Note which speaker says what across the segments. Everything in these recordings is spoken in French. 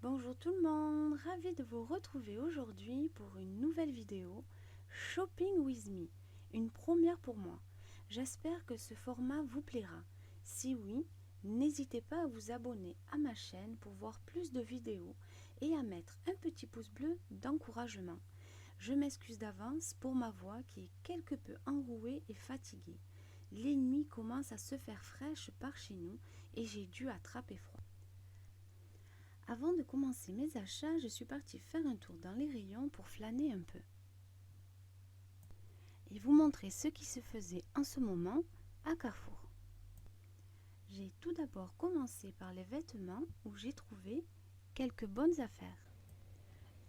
Speaker 1: Bonjour tout le monde, ravie de vous retrouver aujourd'hui pour une nouvelle vidéo Shopping with me, une première pour moi. J'espère que ce format vous plaira. Si oui, n'hésitez pas à vous abonner à ma chaîne pour voir plus de vidéos et à mettre un petit pouce bleu d'encouragement. Je m'excuse d'avance pour ma voix qui est quelque peu enrouée et fatiguée. Les nuits commencent à se faire fraîches par chez nous et j'ai dû attraper froid. Avant de commencer mes achats, je suis partie faire un tour dans les rayons pour flâner un peu et vous montrer ce qui se faisait en ce moment à Carrefour. J'ai tout d'abord commencé par les vêtements où j'ai trouvé quelques bonnes affaires.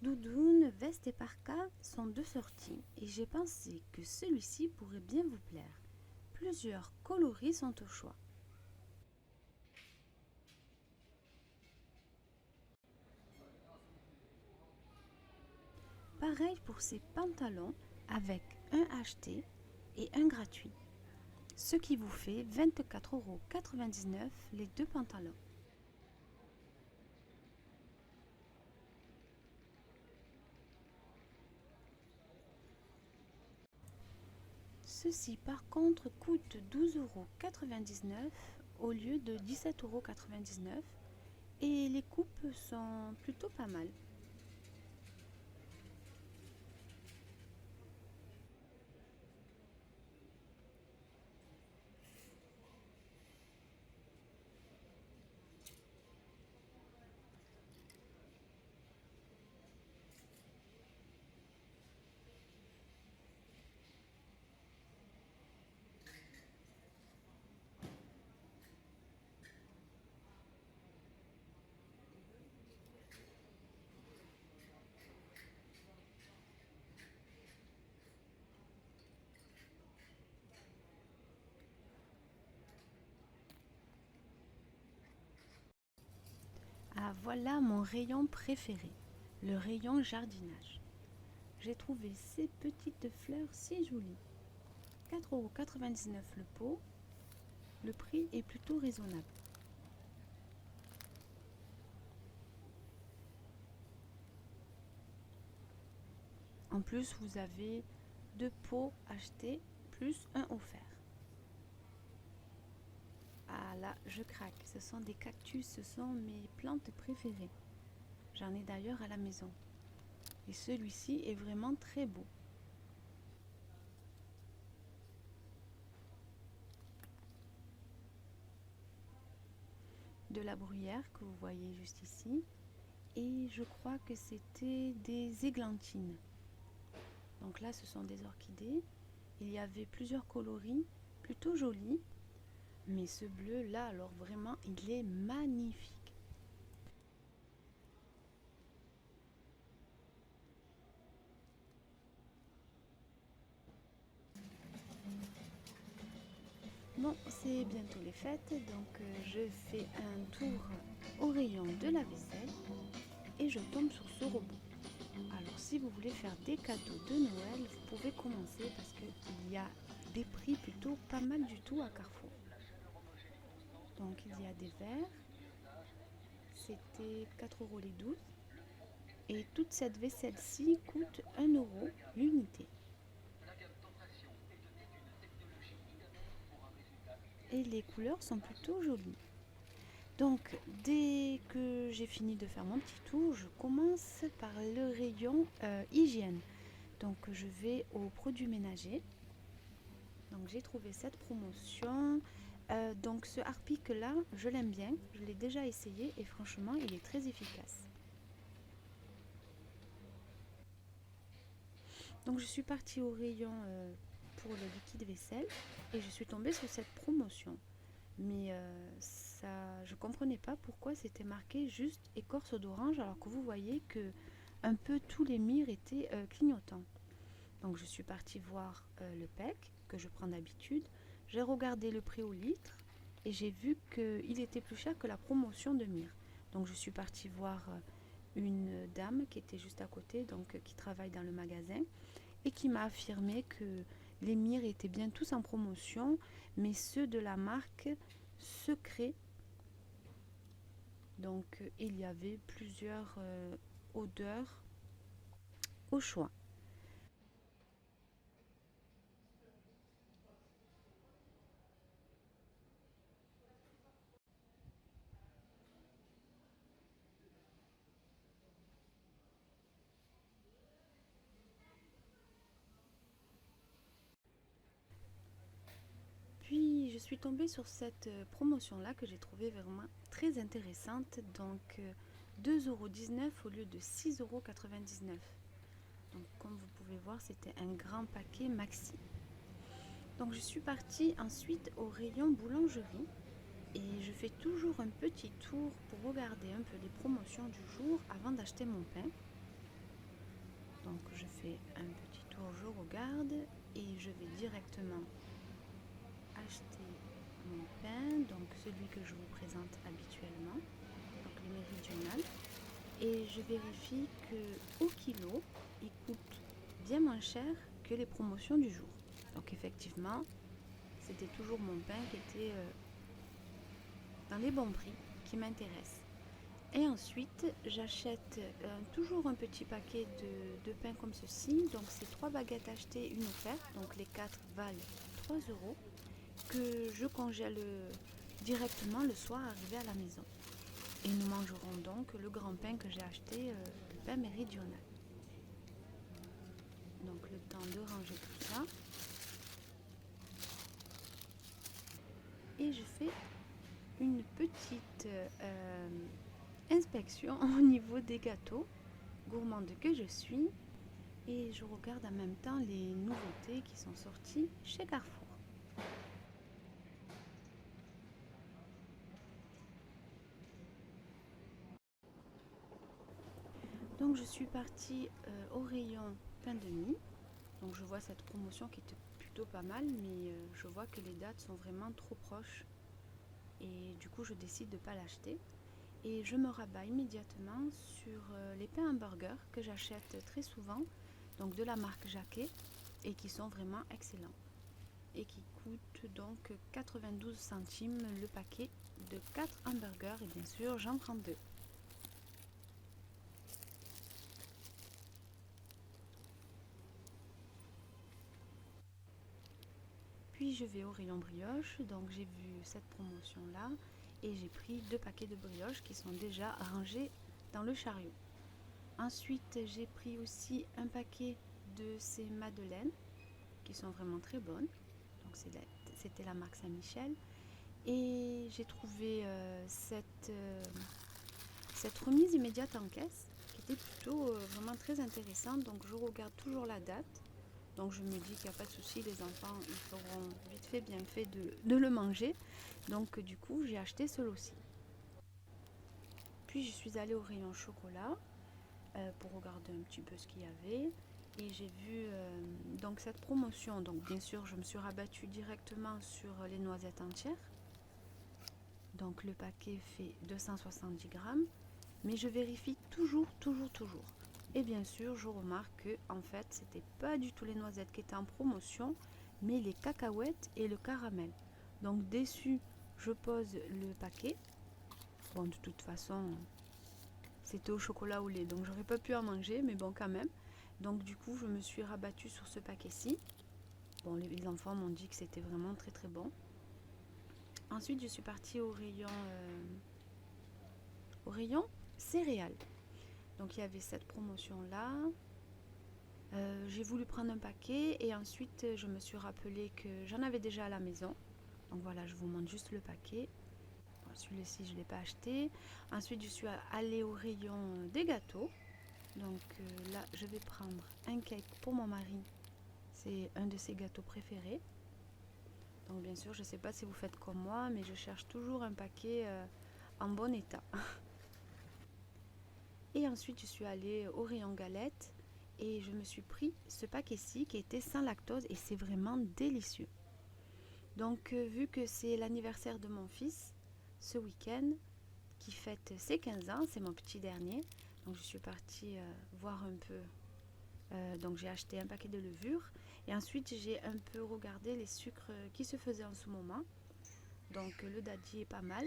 Speaker 1: Doudounes, vestes et parkas sont de sortie et j'ai pensé que celui-ci pourrait bien vous plaire. Plusieurs coloris sont au choix. Pareil pour ces pantalons avec un acheté et un gratuit, ce qui vous fait 24,99 € les deux pantalons. Ceci par contre coûte 12,99 € au lieu de 17,99 € et les coupes sont plutôt pas mal. Ah voilà mon rayon préféré, le rayon jardinage. J'ai trouvé ces petites fleurs si jolies. 4,99 € le pot, le prix est plutôt raisonnable. En plus, vous avez 2 pots achetés plus un offert. Ah là, je craque. Ce sont des cactus, ce sont mes plantes préférées. J'en ai d'ailleurs à la maison. Et celui-ci est vraiment très beau. De la bruyère que vous voyez juste ici. Et je crois que c'était des églantines. Donc là, ce sont des orchidées. Il y avait plusieurs coloris, plutôt jolis. Mais ce bleu là, alors vraiment, il est magnifique. Bon, c'est bientôt les fêtes, donc je fais un tour au rayon de la vaisselle et je tombe sur ce robot. Alors si vous voulez faire des cadeaux de Noël, vous pouvez commencer parce qu'il y a des prix plutôt pas mal du tout à Carrefour. Donc il y a des verres, c'était 4 € les 12. Et toute cette vaisselle-ci coûte 1 € l'unité. Et les couleurs sont plutôt jolies. Donc dès que j'ai fini de faire mon petit tour, je commence par le rayon hygiène. Donc je vais aux produits ménagers. Donc j'ai trouvé cette promotion. Donc ce Harpic là, je l'aime bien. Je l'ai déjà essayé et franchement, il est très efficace. Donc je suis partie au rayon pour le liquide vaisselle et je suis tombée sur cette promotion. Mais ça, je comprenais pas pourquoi c'était marqué juste écorce d'orange alors que vous voyez que un peu tous les mires étaient clignotants. Donc je suis partie voir le PEC que je prends d'habitude. J'ai regardé le prix au litre et j'ai vu qu'il était plus cher que la promotion de mire. Donc je suis partie voir une dame qui était juste à côté, donc qui travaille dans le magasin et qui m'a affirmé que les mires étaient bien tous en promotion, mais ceux de la marque Secret Donc il y avait plusieurs odeurs au choix. Puis je suis tombée sur cette promotion-là que j'ai trouvée vraiment très intéressante. Donc 2,19 € au lieu de 6,99 €. Donc comme vous pouvez voir, c'était un grand paquet maxi. Donc je suis partie ensuite au rayon boulangerie et je fais toujours un petit tour pour regarder un peu les promotions du jour avant d'acheter mon pain. Donc je fais un petit tour, je regarde et je vais directement acheter mon pain, donc celui que je vous présente habituellement, donc le méridional. Et je vérifie que au kilo, il coûte bien moins cher que les promotions du jour. Donc effectivement, c'était toujours mon pain qui était dans les bons prix qui m'intéressent. Et ensuite, j'achète toujours un petit paquet de pain comme ceci. Donc c'est 3 baguettes achetées, une offerte. Donc les 4 valent 3 € que je congèle directement le soir arrivé à la maison. Et nous mangerons donc le grand pain que j'ai acheté, le pain méridional. Donc le temps de ranger tout ça. Et je fais une petite inspection au niveau des gâteaux, gourmande que je suis. Et je regarde en même temps les nouveautés qui sont sorties chez Carrefour. Donc je suis partie au rayon pain de mie. Donc je vois cette promotion qui était plutôt pas mal, mais je vois que les dates sont vraiment trop proches. Et du coup je décide de ne pas l'acheter. Et je me rabats immédiatement sur les pains hamburgers que j'achète très souvent, donc de la marque Jacquet, et qui sont vraiment excellents. Et qui coûtent donc 92 centimes le paquet de 4 hamburgers. Et bien sûr, j'en prends 2. Puis je vais au rayon brioche, donc j'ai vu cette promotion là et j'ai pris 2 paquets de brioches qui sont déjà rangés dans le chariot. Ensuite j'ai pris aussi un paquet de ces madeleines qui sont vraiment très bonnes, donc c'était la marque Saint-Michel, et j'ai trouvé cette remise immédiate en caisse qui était plutôt vraiment très intéressante. Donc je regarde toujours la date. Donc je me dis qu'il n'y a pas de souci, les enfants ils feront vite fait bien fait de le manger. Donc du coup j'ai acheté ce lot-ci. Puis je suis allée au rayon chocolat pour regarder un petit peu ce qu'il y avait. Et j'ai vu donc cette promotion. Donc bien sûr je me suis rabattue directement sur les noisettes entières. Donc le paquet fait 270 grammes. Mais je vérifie toujours. Et bien sûr, je remarque que en fait, c'était pas du tout les noisettes qui étaient en promotion, mais les cacahuètes et le caramel. Donc dessus, je pose le paquet. Bon, de toute façon, c'était au chocolat au lait, donc j'aurais pas pu en manger, mais bon, quand même. Donc du coup, je me suis rabattue sur ce paquet-ci. Bon, les enfants m'ont dit que c'était vraiment très bon. Ensuite, je suis partie au rayon céréales. Donc il y avait cette promotion là. J'ai voulu prendre un paquet et ensuite je me suis rappelé que j'en avais déjà à la maison. Donc voilà, je vous montre juste le paquet. Bon, celui-ci je ne l'ai pas acheté. Ensuite je suis allée au rayon des gâteaux. Donc là je vais prendre un cake pour mon mari. C'est un de ses gâteaux préférés. Donc bien sûr je ne sais pas si vous faites comme moi, mais je cherche toujours un paquet en bon état. Et ensuite je suis allée au rayon galettes. Et je me suis pris ce paquet-ci qui était sans lactose et c'est vraiment délicieux. Donc vu que c'est l'anniversaire de mon fils ce week-end, qui fête ses 15 ans, c'est mon petit dernier, donc je suis partie voir un peu. Donc j'ai acheté un paquet de levure et ensuite j'ai un peu regardé les sucres qui se faisaient en ce moment. Donc le daddy est pas mal.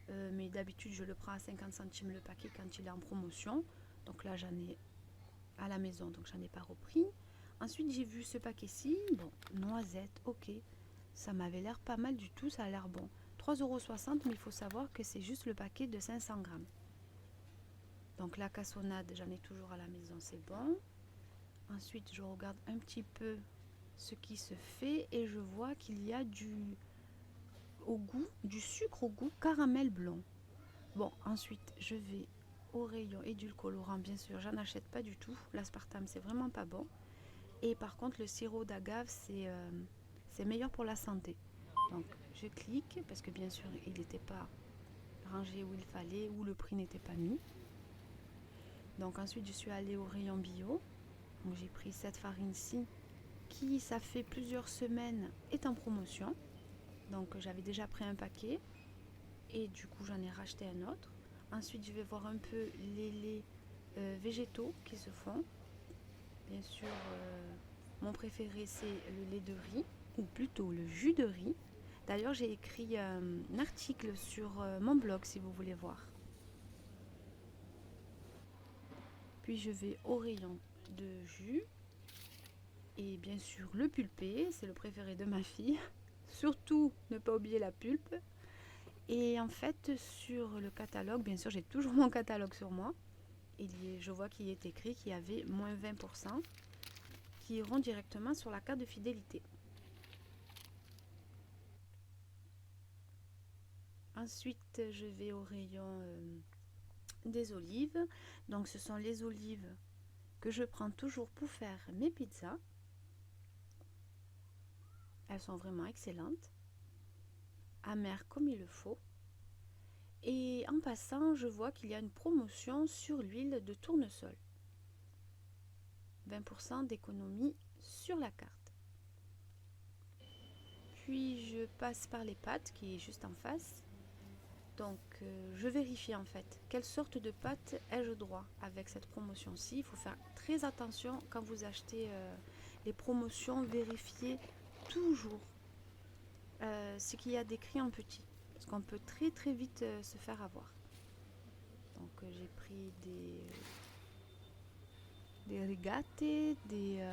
Speaker 1: mais d'habitude je le prends à 50 centimes le paquet quand il est en promotion. Donc là j'en ai à la maison, donc j'en ai pas repris. Ensuite j'ai vu ce paquet-ci, bon, noisettes, ok, ça m'avait l'air pas mal du tout, ça a l'air bon. 3,60 €, mais il faut savoir que c'est juste le paquet de 500 grammes. Donc la cassonade, j'en ai toujours à la maison, c'est bon. Ensuite je regarde un petit peu ce qui se fait et je vois qu'il y a du sucre au goût caramel blanc. Bon, ensuite je vais au rayon édulcorant, bien sûr, j'en achète pas du tout. L'aspartame, c'est vraiment pas bon. Et par contre, le sirop d'agave, c'est meilleur pour la santé. Donc je clique parce que bien sûr, il n'était pas rangé où il fallait, ou le prix n'était pas mis. Donc ensuite, je suis allée au rayon bio. Donc j'ai pris cette farine-ci qui, ça fait plusieurs semaines, est en promotion. Donc j'avais déjà pris un paquet et du coup j'en ai racheté un autre. Ensuite je vais voir un peu les laits végétaux qui se font. Bien sûr mon préféré c'est le lait de riz, ou plutôt le jus de riz. D'ailleurs j'ai écrit un article sur mon blog si vous voulez voir. Puis je vais au rayon de jus. Et bien sûr le pulpé, c'est le préféré de ma fille. Surtout ne pas oublier la pulpe. Et en fait, sur le catalogue, bien sûr, j'ai toujours mon catalogue sur moi. Je vois qu'il est écrit qu'il y avait moins 20% qui iront directement sur la carte de fidélité. Ensuite, je vais au rayon des olives. Donc, ce sont les olives que je prends toujours pour faire mes pizzas. Elles sont vraiment excellentes, amères comme il le faut. Et en passant, je vois qu'il y a une promotion sur l'huile de tournesol. 20% d'économie sur la carte. Puis je passe par les pâtes qui est juste en face. Donc je vérifie en fait quelle sorte de pâte ai-je droit avec cette promotion-ci. Il faut faire très attention quand vous achetez les promotions, vérifiez toujours ce qu'il y a décrit en petit. Parce qu'on peut très très vite se faire avoir. Donc j'ai pris des rigate, des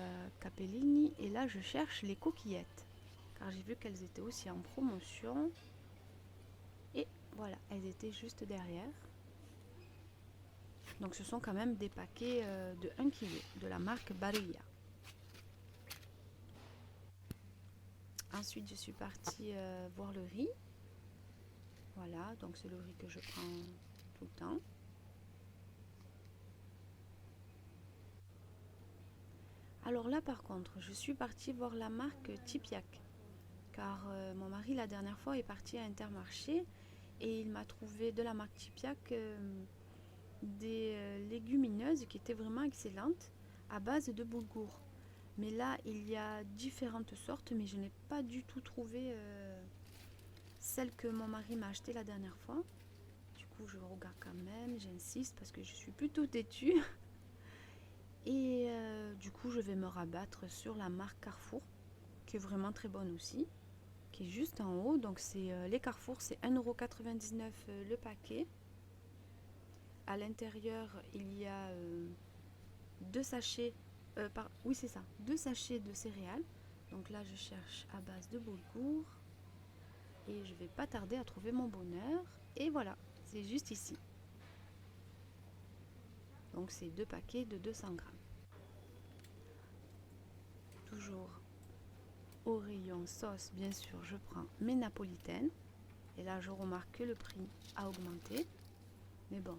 Speaker 1: capellini et là je cherche les coquillettes. Car j'ai vu qu'elles étaient aussi en promotion. Et voilà, elles étaient juste derrière. Donc ce sont quand même des paquets de 1 kg de la marque Barilla. Ensuite je suis partie voir le riz. Voilà, donc c'est le riz que je prends tout le temps. Alors là par contre, je suis partie voir la marque Tipiak. Car mon mari la dernière fois est parti à Intermarché et il m'a trouvé de la marque Tipiak des légumineuses qui étaient vraiment excellentes à base de boulgour. Mais là il y a différentes sortes, mais je n'ai pas du tout trouvé celle que mon mari m'a achetée la dernière fois. Du coup je regarde quand même, j'insiste parce que je suis plutôt têtue. Et du coup je vais me rabattre sur la marque Carrefour qui est vraiment très bonne aussi, qui est juste en haut. Donc c'est les Carrefour, c'est 1,99 € le paquet. À l'intérieur il y a deux sachets, oui c'est ça, 2 sachets de céréales. Donc là je cherche à base de boulgour et je vais pas tarder à trouver mon bonheur. Et voilà, c'est juste ici. Donc c'est 2 paquets de 200 grammes. Toujours au rayon sauce, bien sûr, je prends mes napolitaines. Et là je remarque que le prix a augmenté. Mais bon,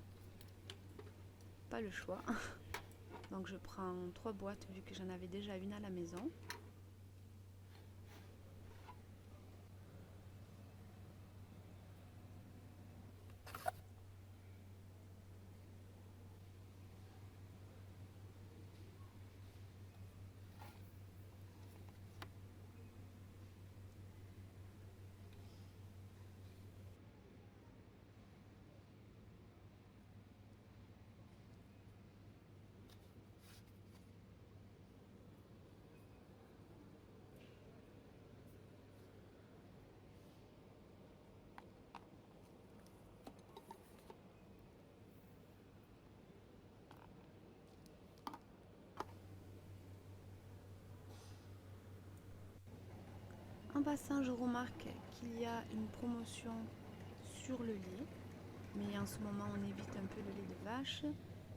Speaker 1: pas le choix. Donc je prends 3 boîtes vu que j'en avais déjà une à la maison. passant, je remarque qu'il y a une promotion sur le lait. Mais en ce moment, on évite un peu le lait de vache.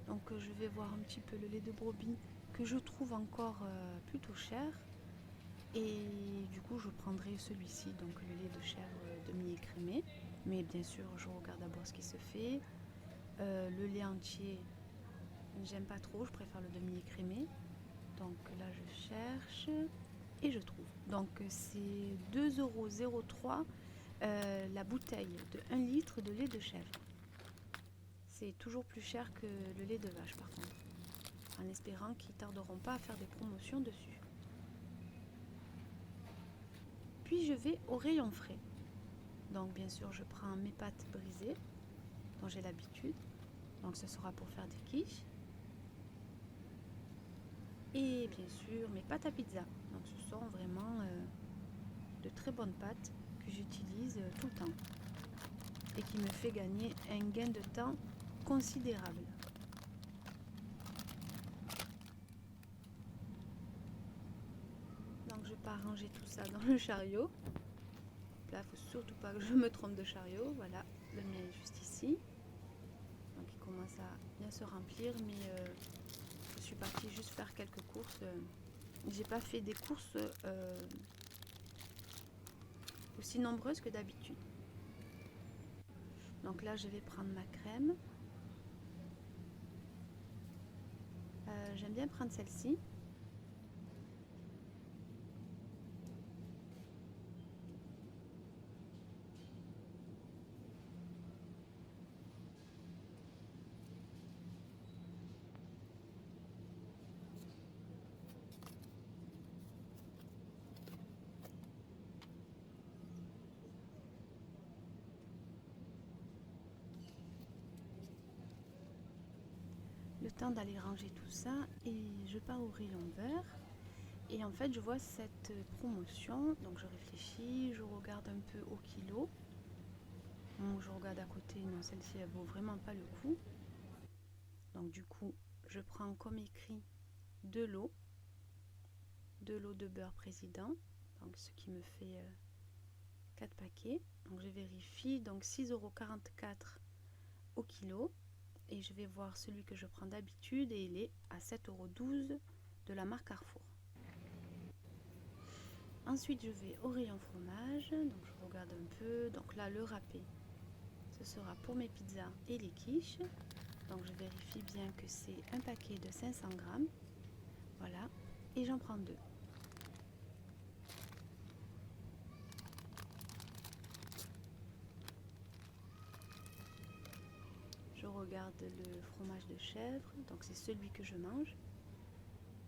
Speaker 1: Donc je vais voir un petit peu le lait de brebis que je trouve encore plutôt cher. Et du coup, je prendrai celui-ci, donc le lait de chèvre demi-écrémé. Mais bien sûr, je regarde d'abord ce qui se fait. Le lait entier, j'aime pas trop, je préfère le demi-écrémé. Donc là, je cherche et je trouve. Donc c'est 2,03 € la bouteille de 1 litre de lait de chèvre. C'est toujours plus cher que le lait de vache par contre, en espérant qu'ils ne tarderont pas à faire des promotions dessus. Puis je vais au rayon frais. Donc bien sûr je prends mes pâtes brisées, dont j'ai l'habitude. Donc ce sera pour faire des quiches. Et bien sûr mes pâtes à pizza. Donc ce sont vraiment de très bonnes pâtes que j'utilise tout le temps. Et qui me fait gagner un gain de temps considérable. Donc je pars ranger tout ça dans le chariot. Là, il ne faut surtout pas que je me trompe de chariot. Voilà, le mien est juste ici. Donc il commence à bien se remplir, mais je suis partie juste faire quelques courses. J'ai pas fait des courses aussi nombreuses que d'habitude. Donc là, je vais prendre ma crème. J'aime bien prendre celle-ci. Le temps d'aller ranger tout ça et je pars au rayon vert. Et en fait, je vois cette promotion, donc je réfléchis, je regarde un peu au kilo. Donc je regarde à côté, non, celle-ci elle vaut vraiment pas le coup. Donc du coup, je prends comme écrit de l'eau de beurre président, donc ce qui me fait 4 paquets. Donc je vérifie, donc 6,44 € au kilo. Et je vais voir celui que je prends d'habitude et il est à 7,12 € de la marque Carrefour. Ensuite, je vais au rayon fromage, donc je regarde un peu. Donc là, le râpé, ce sera pour mes pizzas et les quiches. Donc je vérifie bien que c'est un paquet de 500 grammes. Voilà, et j'en prends 2. Je regarde le fromage de chèvre, donc c'est celui que je mange.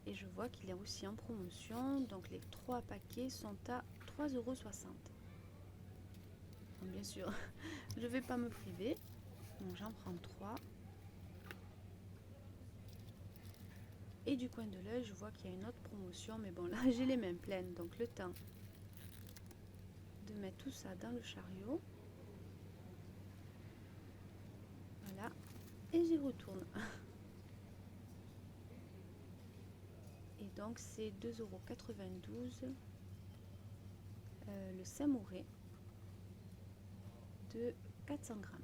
Speaker 1: Et je vois qu'il est aussi en promotion, donc les 3 paquets sont à 3,60 €. Bien sûr, je ne vais pas me priver, donc j'en prends 3. Et du coin de l'œil, je vois qu'il y a une autre promotion, mais bon là j'ai les mains pleines, donc le temps de mettre tout ça dans le chariot. Voilà, et j'y retourne. Et donc c'est 2,92 € le Samouré de 400 grammes.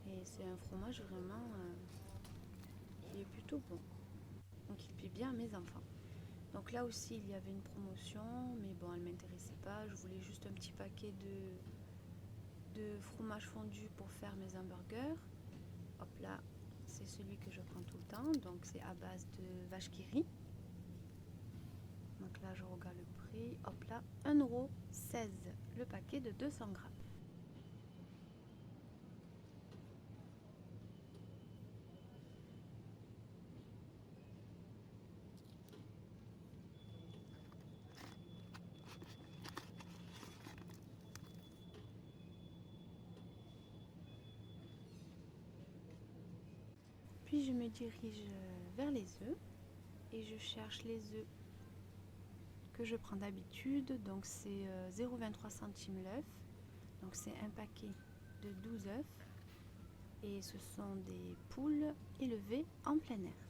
Speaker 1: Et c'est un fromage vraiment qui est plutôt bon. Donc il plaît bien à mes enfants. Donc là aussi il y avait une promotion, mais bon elle ne m'intéressait pas. Je voulais juste un petit paquet de fromage fondu pour faire mes hamburgers. Hop là, c'est celui que je prends tout le temps. Donc c'est à base de vache qui rit. Donc là je regarde le prix. Hop là, 1,16 € le paquet de 200 grammes. Puis je me dirige vers les œufs et je cherche les œufs que je prends d'habitude. Donc c'est 0,23 centimes l'œuf. Donc c'est un paquet de 12 œufs et ce sont des poules élevées en plein air.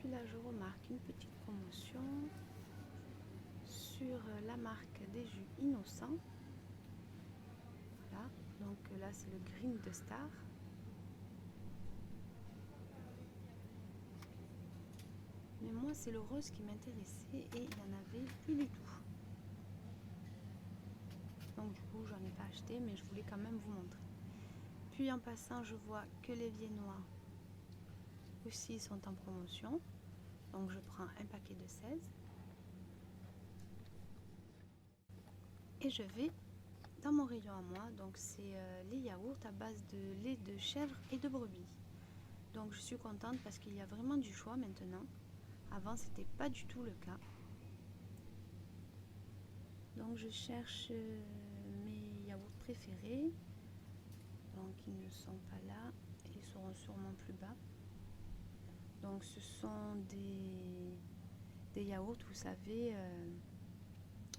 Speaker 1: Puis là, je remarque une petite promotion sur la marque des jus innocents. Voilà, donc là c'est le Green de Star. Mais moi c'est le rose qui m'intéressait et il n'y en avait plus du tout. Donc du coup j'en ai pas acheté, mais je voulais quand même vous montrer. Puis en passant, je vois que les viennois aussi sont en promotion. Donc je prends un paquet de 16. Et je vais dans mon rayon à moi. Donc c'est les yaourts à base de lait de chèvre et de brebis. Donc je suis contente parce qu'il y a vraiment du choix maintenant. Avant c'était pas du tout le cas. Donc je cherche mes yaourts préférés. Donc ils ne sont pas là. Ils seront sûrement plus bas. Donc ce sont des yaourts, vous savez,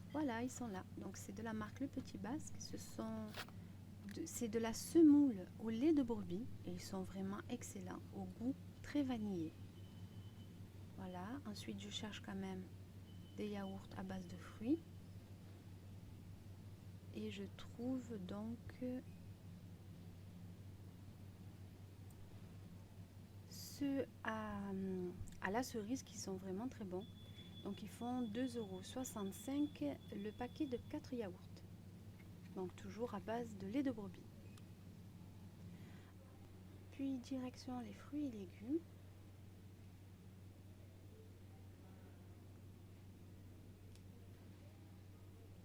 Speaker 1: voilà, ils sont là. Donc c'est de la marque Le Petit Basque. C'est de la semoule au lait de brebis et ils sont vraiment excellents, au goût très vanillé. Voilà, ensuite je cherche quand même des yaourts à base de fruits. Et je trouve donc ceux à la cerise qui sont vraiment très bons. Donc ils font 2,65 € le paquet de 4 yaourts. Donc toujours à base de lait de brebis. Puis direction les fruits et légumes.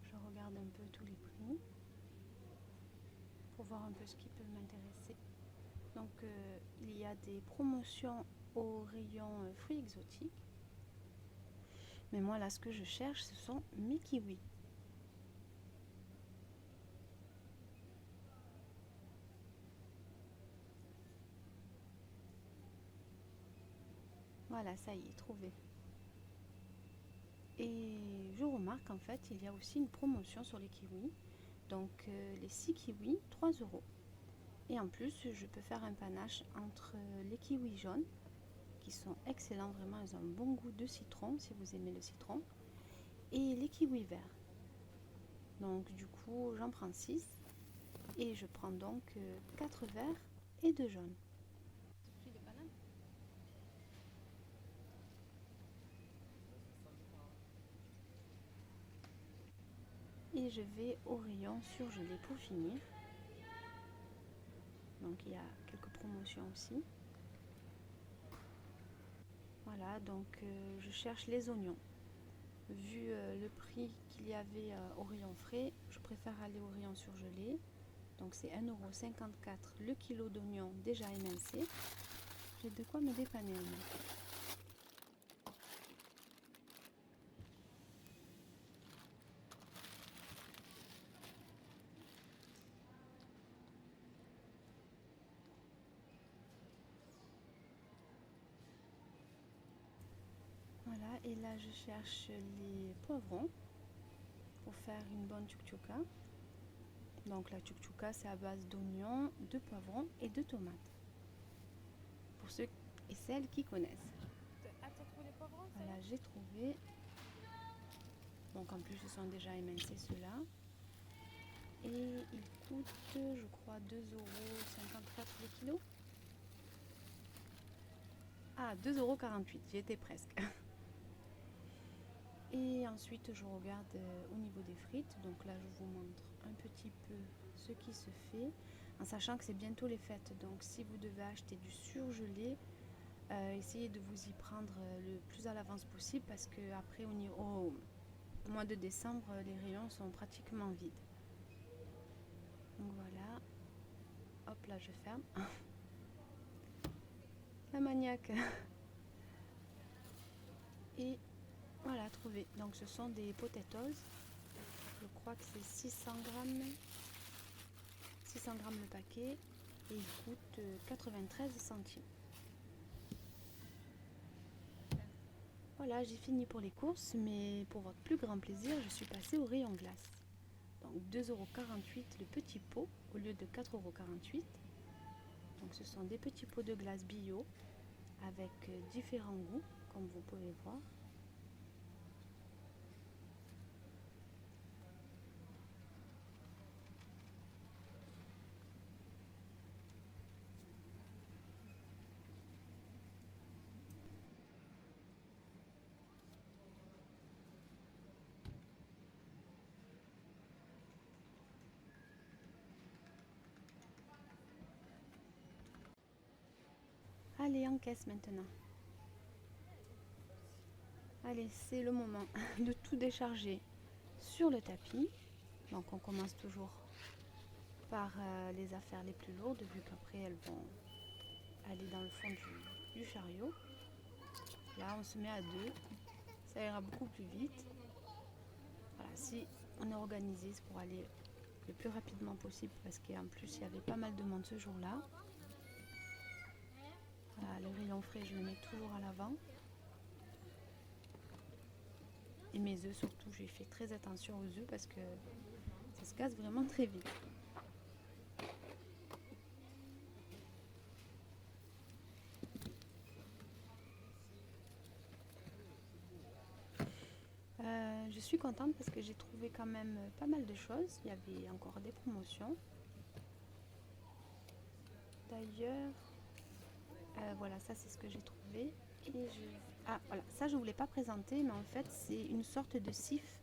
Speaker 1: Je regarde un peu tous les prix pour voir un peu ce qui peut m'intéresser. Donc il y a des promotions au rayon fruits exotiques. Mais moi là ce que je cherche ce sont mes kiwis. Voilà, ça y est, trouvé. Et je remarque en fait il y a aussi une promotion sur les kiwis. Donc les 6 kiwis, 3 €. Et en plus je peux faire un panache entre les kiwis jaunes qui sont excellents, vraiment ils ont un bon goût de citron si vous aimez le citron, et les kiwis verts. Donc du coup j'en prends 6 et je prends donc 4 verts et 2 jaunes. Et je vais au rayon surgelé pour finir. Donc il y a quelques promotions aussi. Voilà, donc je cherche les oignons. Vu le prix qu'il y avait au rayon frais, je préfère aller au rayon surgelé. Donc c'est 1,54 € le kilo d'oignons déjà émincés. J'ai de quoi me dépanner. Voilà, et là je cherche les poivrons pour faire une bonne tchouk-tchouka. Donc la tchouk-tchouka c'est à base d'oignons, de poivrons et de tomates. Pour ceux et celles qui connaissent. Voilà, j'ai trouvé. Donc en plus ils sont déjà émincés ceux-là. Et ils coûtent, je crois, 2,54 € le kilo. Ah, 2,48 €, j'y étais presque. Et ensuite je regarde au niveau des frites. Donc là je vous montre un petit peu ce qui se fait, en sachant que c'est bientôt les fêtes. Donc si vous devez acheter du surgelé, essayez de vous y prendre le plus à l'avance possible, parce que après au mois de décembre les rayons sont pratiquement vides. Donc voilà, hop là je ferme. La maniaque. Et voilà, trouvé. Donc ce sont des potatoes. Je crois que c'est 600 grammes. 600 grammes le paquet. Et il coûte 93 centimes. Voilà, j'ai fini pour les courses, mais pour votre plus grand plaisir, je suis passée au rayon glace. Donc 2,48 € le petit pot au lieu de 4,48 €. Donc ce sont des petits pots de glace bio avec différents goûts, comme vous pouvez voir. Allez, encaisse maintenant. Allez, c'est le moment de tout décharger sur le tapis. Donc on commence toujours par les affaires les plus lourdes, vu qu'après elles vont aller dans le fond du chariot. Là, on se met à deux, ça ira beaucoup plus vite. Voilà, si on est organisé, c'est pour aller le plus rapidement possible, parce qu'en plus, il y avait pas mal de monde ce jour-là. Voilà, le rayon frais, je le mets toujours à l'avant. Et mes œufs, surtout, j'ai fait très attention aux œufs parce que ça se casse vraiment très vite. Je suis contente parce que j'ai trouvé quand même pas mal de choses. Il y avait encore des promotions. D'ailleurs, voilà, ça c'est ce que j'ai trouvé. Ah voilà, ça je ne voulais pas présenter, mais en fait c'est une sorte de sif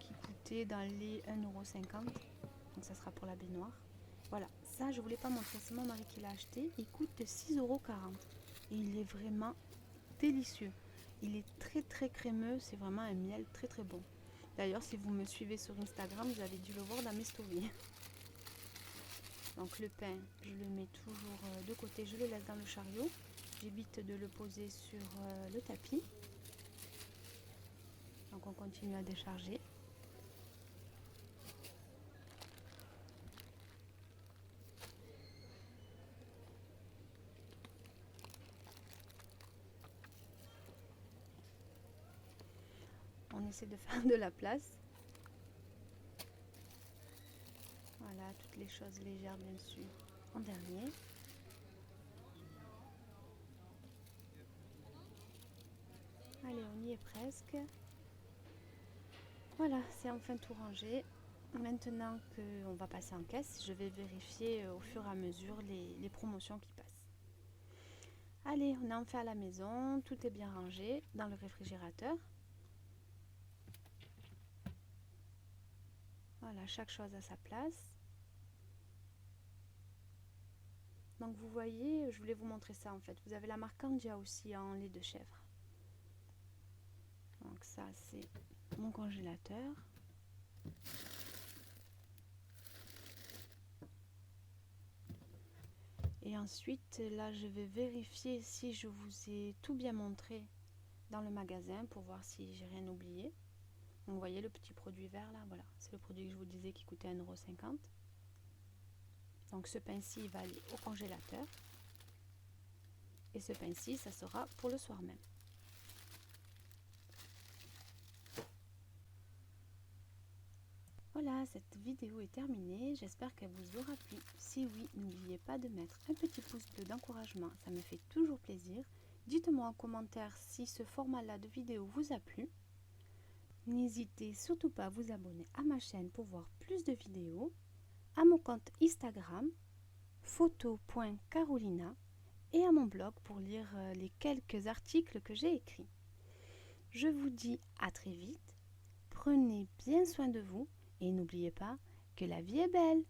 Speaker 1: qui coûtait dans les 1,50 €. Donc ça sera pour la baignoire. Voilà, ça je ne voulais pas montrer, c'est mon mari qui l'a acheté. Il coûte 6,40 €. Et il est vraiment délicieux. Il est très très crémeux, c'est vraiment un miel très très bon. D'ailleurs, si vous me suivez sur Instagram, vous avez dû le voir dans mes stories. Donc le pain, je le mets toujours de côté, je le laisse dans le chariot. J'évite de le poser sur le tapis. Donc on continue à décharger. On essaie de faire de la place. Voilà, toutes les choses légères bien sûr en dernier. Allez, on y est presque. Voilà, c'est enfin tout rangé. Maintenant qu'on va passer en caisse, je vais vérifier au fur et à mesure les promotions qui passent. Allez, on est enfin à la maison, tout est bien rangé dans le réfrigérateur. Voilà, chaque chose à sa place. Donc vous voyez, je voulais vous montrer ça en fait. Vous avez la marque Candia aussi en lait de chèvre. Donc ça c'est mon congélateur. Et ensuite là je vais vérifier si je vous ai tout bien montré dans le magasin pour voir si j'ai rien oublié. Donc, vous voyez le petit produit vert là, voilà, c'est le produit que je vous disais qui coûtait 1,50 €. Donc ce pain-ci va aller au congélateur. Et ce pain-ci, ça sera pour le soir même. Voilà, cette vidéo est terminée. J'espère qu'elle vous aura plu. Si oui, n'oubliez pas de mettre un petit pouce bleu d'encouragement. Ça me fait toujours plaisir. Dites-moi en commentaire si ce format-là de vidéo vous a plu. N'hésitez surtout pas à vous abonner à ma chaîne pour voir plus de vidéos, à mon compte Instagram, photo.carolina, et à mon blog pour lire les quelques articles que j'ai écrits. Je vous dis à très vite, prenez bien soin de vous et n'oubliez pas que la vie est belle.